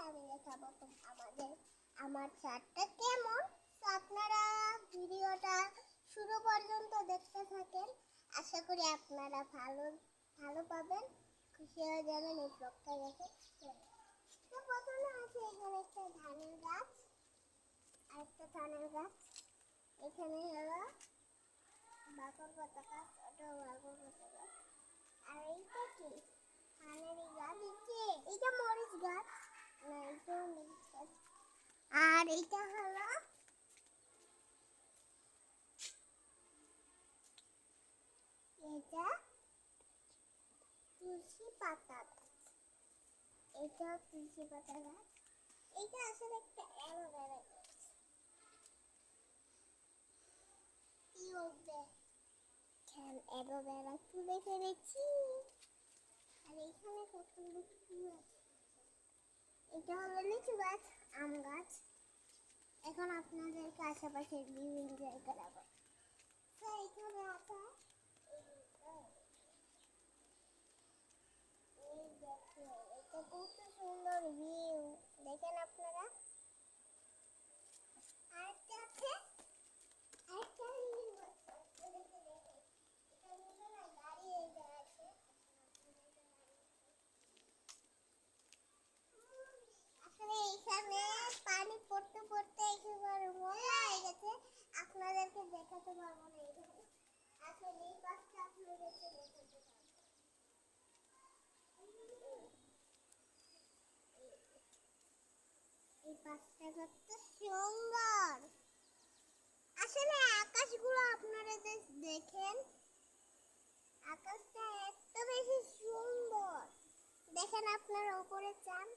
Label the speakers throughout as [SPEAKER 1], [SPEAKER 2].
[SPEAKER 1] আমি দেখাবো আমার ছাদটা কেমন। তো আপনারা ভিডিওটা শুরু পর্যন্ত দেখতে থাকেন, আশা করি আপনারা ভালো ভালো পাবেন, খুশি হয়ে যাবেন এই ব্লগটা দেখে। তো প্রথমে আছে এখানে একটা ধানের গাছ, আর একটা ধানের গাছ, এখানে হলো বাকর পাতা গাছ, ওটাও বাকর পাতা গাছ, আর এইটা কি ধানের গাছ, এইটা মরিচ গাছ, না এইটাও মরিচ গাছ, আর এইটা হলো এটা তুলসী পাতা গাছ, এটা তুলসী পাতা গাছ, এইটা আসলে একটা অ্যালোভেরা গাছ। কি হবে অ্যালোভেরা তুলে ফেলেছি, আর এইখানে কতগুলো ফুল আছে। এটা হলো লিচু গাছ, আম গাছ। এখন আপনাদেরকে আশেপাশের বিভিন্ন জায়গা দেখাবো। তো এখানে আছে এই দেখুন, এটা কত সুন্দর ভিউ, দেখেন আপনারা। আরেকটা আছে, আরেকটা গাড়ি এইটা আছে। আসলে এইখানে পানি পড়তে পড়তে একেবারে ময়লা হয়ে গেছে, আপনাদেরকে দেখাতে পারবো না। এইখানে আসলে এই পাশটা আপনাদেরকে দেখাতে পারবো। এই পাশটা কত সুন্দর, আসলে আকাশগুলো আপনারা দেখেন, আকাশটা এত বেশি সুন্দর, দেখেন আপনারা উপরে চান।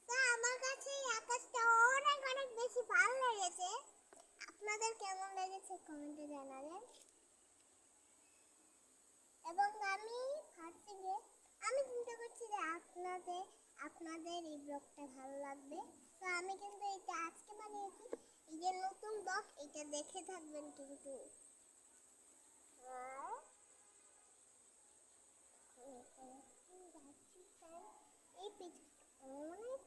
[SPEAKER 1] তা আমার কাছে এই আকাশটা অনেক অনেক বেশি ভালো লেগেছে, আপনাদের কেমন লেগেছে কমেন্টে জানাবেন। এবং আমি ভাবছি যে আমি চিন্তা করছি যে আপনাদের এই ব্লগটা ভালো লাগবে। তো আমি কিন্তু এটা আজকে বানিয়েছি, এই যে নতুন ব্লগ, এটা দেখে থাকবেন কিন্তু। এই অনেক